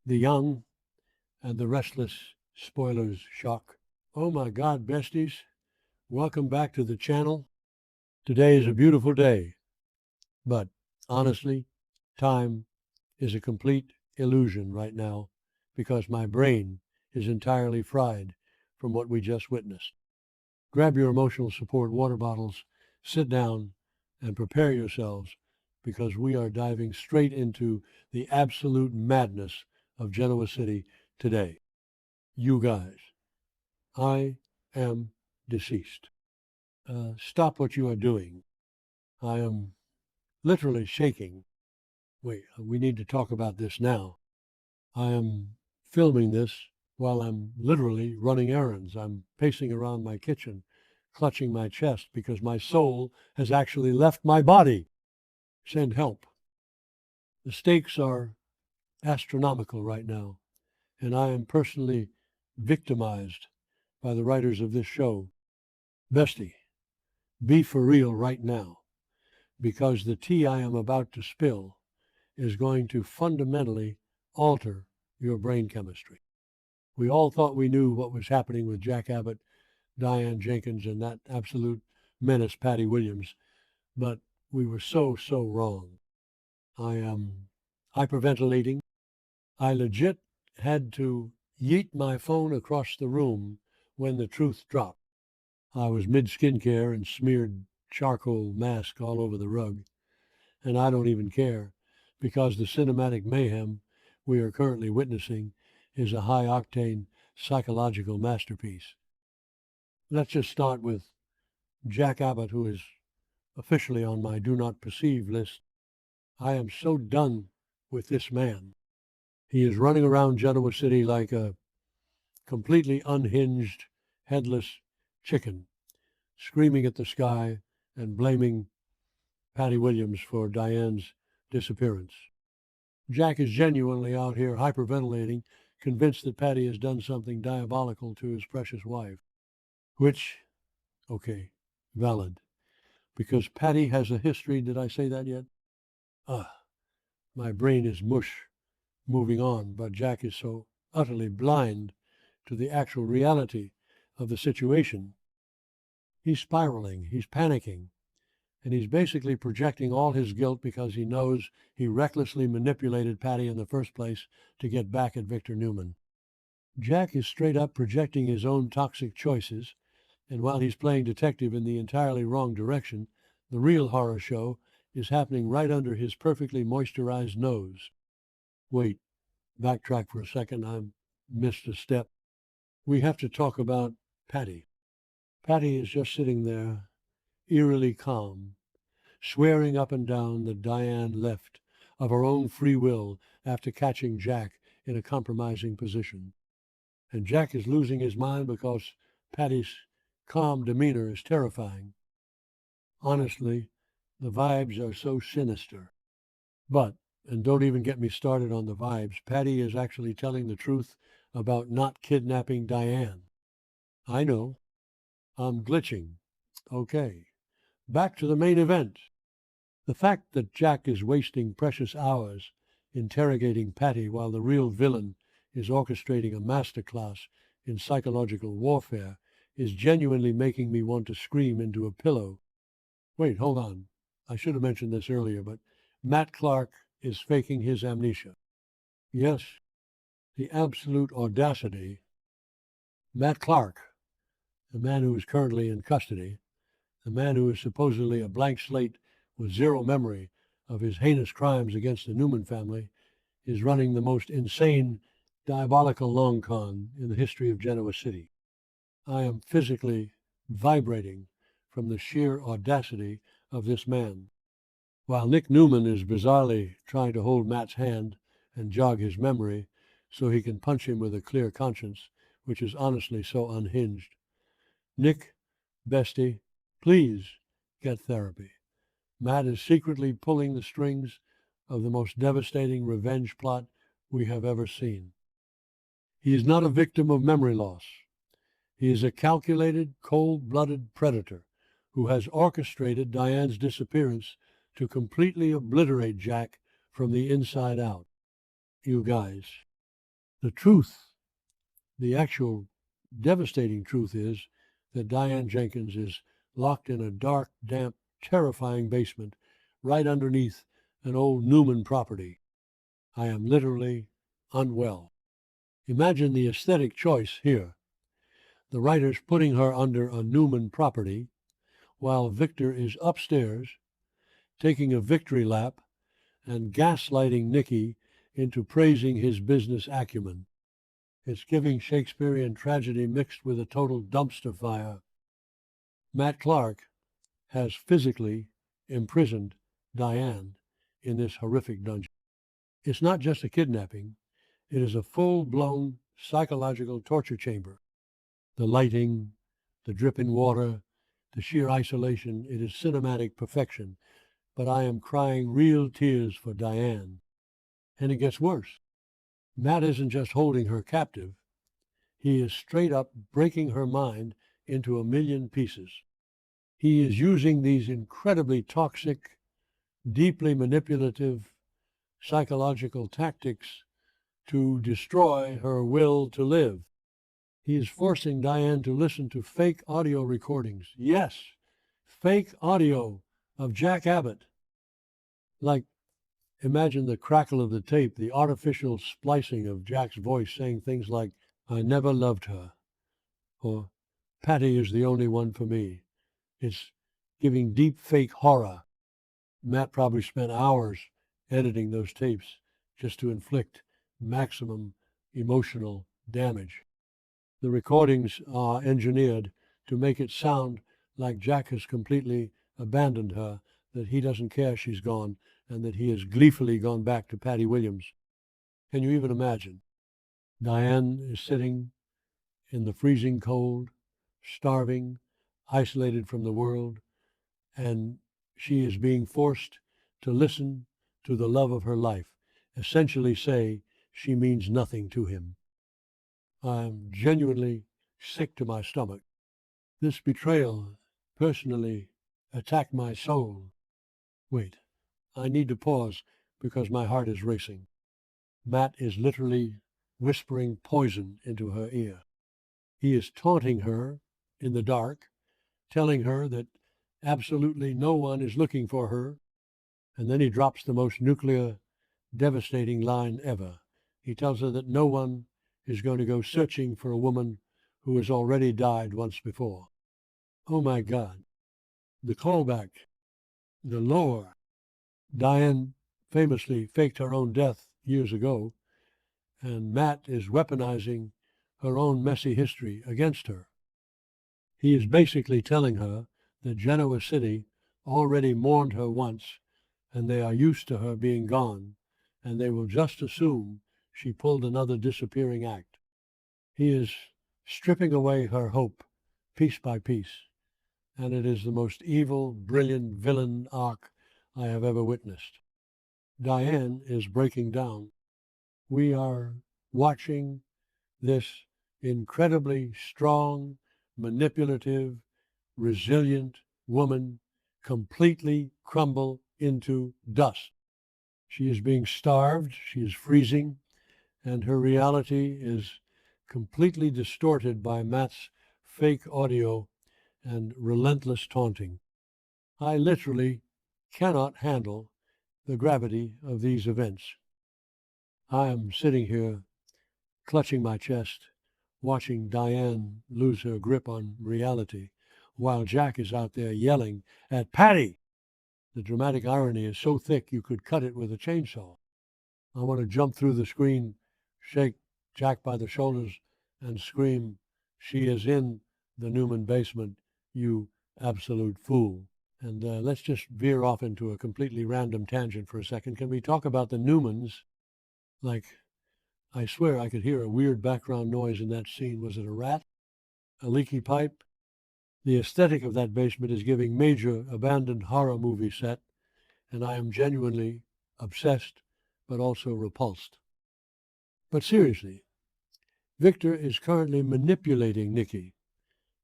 the young and the restless spoilers shock. Oh my God, besties, welcome back to the channel. Today is a beautiful day, but honestly, time is a complete illusion right now because my brain is entirely fried from what we just witnessed. Grab your emotional support water bottles, sit down, and prepare yourselves because we are diving straight into the absolute madness of Genoa City today. You guys, I am deceased. Stop what you are doing. I am literally shaking. Wait, we need to talk about this now. I am filming this while I'm literally running errands. I'm pacing around my kitchen, clutching my chest because my soul has actually left my body. Send help. The stakes are astronomical right now, and I am personally victimized by the writers of this show. Bestie, be for real right now, because the tea I am about to spill is going to fundamentally alter your brain chemistry. We all thought we knew what was happening with Jack Abbott, Diane Jenkins, and that absolute menace, Patty Williams, but we were so wrong. I am hyperventilating. I legit had to yeet my phone across the room when the truth dropped. I was mid-skincare and smeared charcoal mask all over the rug, and I don't even care because the cinematic mayhem we are currently witnessing is a high-octane psychological masterpiece. Let's just start with Jack Abbott, who is officially on my do not perceive list. I am so done with this man. He is running around Genoa City like a completely unhinged, headless chicken, screaming at the sky and blaming Patty Williams for Diane's disappearance. Jack is genuinely out here hyperventilating, convinced that Patty has done something diabolical to his precious wife. Which, okay, valid. Because Patty has a history, did I say that yet? My brain is mush moving on, but Jack is so utterly blind to the actual reality of the situation. He's spiraling, he's panicking, and he's basically projecting all his guilt because he knows he recklessly manipulated Patty in the first place to get back at Victor Newman. Jack is straight up projecting his own toxic choices, and while he's playing detective in the entirely wrong direction, the real horror show is happening right under his perfectly moisturized nose. Wait, backtrack for a second, I missed a step. We have to talk about Patty. Patty is just sitting there, eerily calm, swearing up and down that Diane left of her own free will after catching Jack in a compromising position. And Jack is losing his mind because Patty's calm demeanor is terrifying. Honestly, the vibes are so sinister. But, and don't even get me started on the vibes, Patty is actually telling the truth about not kidnapping Diane. I know. I'm glitching. Okay. Back to the main event. The fact that Jack is wasting precious hours interrogating Patty while the real villain is orchestrating a masterclass in psychological warfare is genuinely making me want to scream into a pillow. Wait, hold on. I should have mentioned this earlier, but Matt Clark is faking his amnesia. Yes, the absolute audacity. Matt Clark, the man who is currently in custody, the man who is supposedly a blank slate with zero memory of his heinous crimes against the Newman family, is running the most insane, diabolical long con in the history of Genoa City. I am physically vibrating from the sheer audacity of this man. While Nick Newman is bizarrely trying to hold Matt's hand and jog his memory so he can punch him with a clear conscience, which is honestly so unhinged. Nick, bestie, please get therapy. Matt is secretly pulling the strings of the most devastating revenge plot we have ever seen. He is not a victim of memory loss. He is a calculated, cold-blooded predator who has orchestrated Diane's disappearance to completely obliterate Jack from the inside out. You guys, The truth, the actual devastating truth is that Diane Jenkins is locked in a dark, damp, terrifying basement right underneath an old Newman property. I am literally unwell. Imagine the aesthetic choice here. The writer's putting her under a Newman property while Victor is upstairs taking a victory lap and gaslighting Nicky into praising his business acumen. It's giving Shakespearean tragedy mixed with a total dumpster fire. Matt Clark has physically imprisoned Diane in this horrific dungeon. It's not just a kidnapping, it is a full-blown psychological torture chamber. The lighting, the dripping water, the sheer isolation, it is cinematic perfection. But I am crying real tears for Diane. And it gets worse. Matt isn't just holding her captive, he is straight up breaking her mind into a million pieces. He is using these incredibly toxic, deeply manipulative psychological tactics to destroy her will to live. He is forcing Diane to listen to fake audio recordings. Yes, fake audio of Jack Abbott. Like, imagine the crackle of the tape, the artificial splicing of Jack's voice saying things like, "I never loved her," or "Patty is the only one for me." It's giving deep fake horror. Matt probably spent hours editing those tapes just to inflict maximum emotional damage. The recordings are engineered to make it sound like Jack has completely abandoned her, that he doesn't care she's gone, and that he has gleefully gone back to Patty Williams. Can you even imagine? Diane is sitting in the freezing cold, starving, isolated from the world, and she is being forced to listen to the love of her life, essentially say she means nothing to him. I'm genuinely sick to my stomach. This betrayal personally attacked my soul. Wait, I need to pause because my heart is racing. Matt is literally whispering poison into her ear. He is taunting her in the dark, telling her that absolutely no one is looking for her, and then he drops the most nuclear, devastating line ever. He tells her that no one is going to go searching for a woman who has already died once before. Oh my God. The callback, the lore. Diane famously faked her own death years ago, and Matt is weaponizing her own messy history against her. He is basically telling her that Genoa City already mourned her once, and they are used to her being gone, and they will just assume she pulled another disappearing act. He is stripping away her hope piece by piece, and it is the most evil, brilliant villain arc I have ever witnessed. Diane is breaking down. We are watching this incredibly strong, manipulative, resilient woman completely crumble into dust. She is being starved, she is freezing, and her reality is completely distorted by Matt's fake audio and relentless taunting. I literally cannot handle the gravity of these events. I am sitting here clutching my chest, watching Diane lose her grip on reality, while Jack is out there yelling at Patty. The dramatic irony is so thick you could cut it with a chainsaw. I want to jump through the screen, shake Jack by the shoulders, and scream, "She is in the Newman basement, you absolute fool." And let's just veer off into a completely random tangent for a second. Can we talk about the Newmans? Like, I swear I could hear a weird background noise in that scene. Was it a rat? A leaky pipe? The aesthetic of that basement is giving major abandoned horror movie set, and I am genuinely obsessed, but also repulsed. But seriously, Victor is currently manipulating Nicky,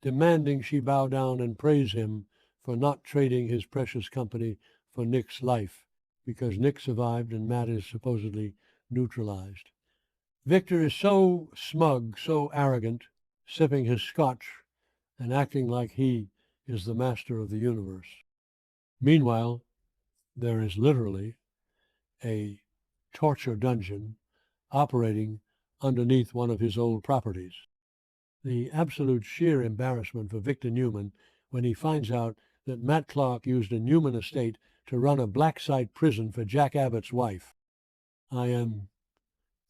demanding she bow down and praise him for not trading his precious company for Nick's life, because Nick survived and Matt is supposedly neutralized. Victor is so smug, so arrogant, sipping his scotch and acting like he is the master of the universe. Meanwhile, there is literally a torture dungeon operating underneath one of his old properties. The absolute sheer embarrassment for Victor Newman when he finds out that Matt Clark used a Newman estate to run a black site prison for Jack Abbott's wife. I am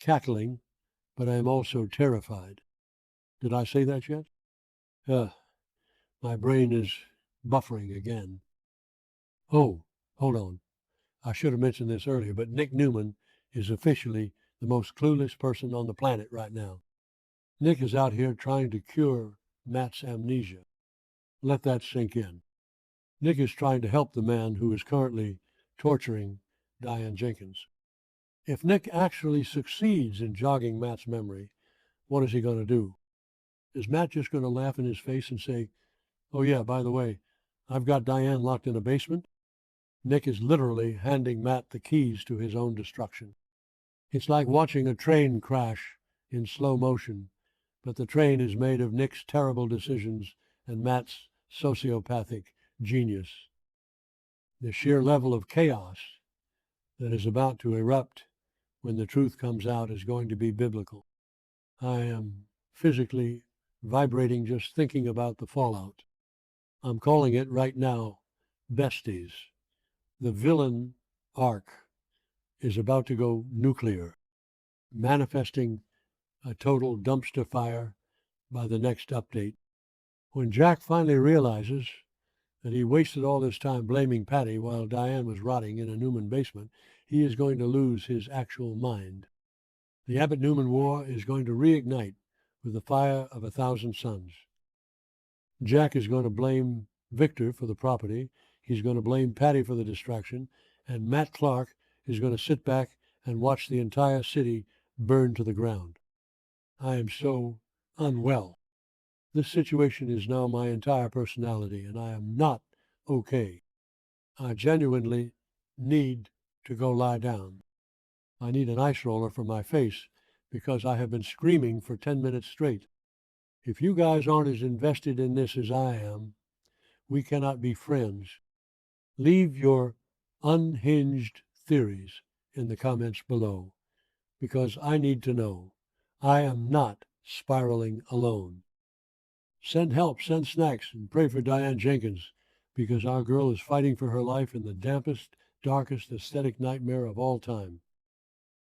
cackling, but I am also terrified. Did I say that yet? Uh, my brain is buffering again. Oh, hold on. I should have mentioned this earlier, but Nick Newman is officially the most clueless person on the planet right now. Nick is out here trying to cure Matt's amnesia. Let that sink in. Nick is trying to help the man who is currently torturing Diane Jenkins. If Nick actually succeeds in jogging Matt's memory, what is he going to do? Is Matt just going to laugh in his face and say, "Oh yeah, by the way, I've got Diane locked in a basement"? Nick is literally handing Matt the keys to his own destruction. It's like watching a train crash in slow motion, but the train is made of Nick's terrible decisions and Matt's sociopathic genius. The sheer level of chaos that is about to erupt when the truth comes out is going to be biblical. I am physically vibrating just thinking about the fallout. I'm calling it right now besties. The villain arc is about to go nuclear, manifesting a total dumpster fire by the next update. When Jack finally realizes that he wasted all this time blaming Patty while Diane was rotting in a Newman basement, he is going to lose his actual mind. The Abbott-Newman war is going to reignite with the fire of 1,000 suns. Jack is going to blame Victor for the property. He's going to blame Patty for the distraction. And Matt Clark is going to sit back and watch the entire city burn to the ground. I am so unwell. This situation is now my entire personality, and I am not okay. I genuinely need to go lie down. I need an ice roller for my face because I have been screaming for 10 minutes straight. If you guys aren't as invested in this as I am, we cannot be friends. Leave your unhinged theories in the comments below because I need to know. I am not spiraling alone. Send help, send snacks, and pray for Diane Jenkins because our girl is fighting for her life in the dampest, darkest aesthetic nightmare of all time.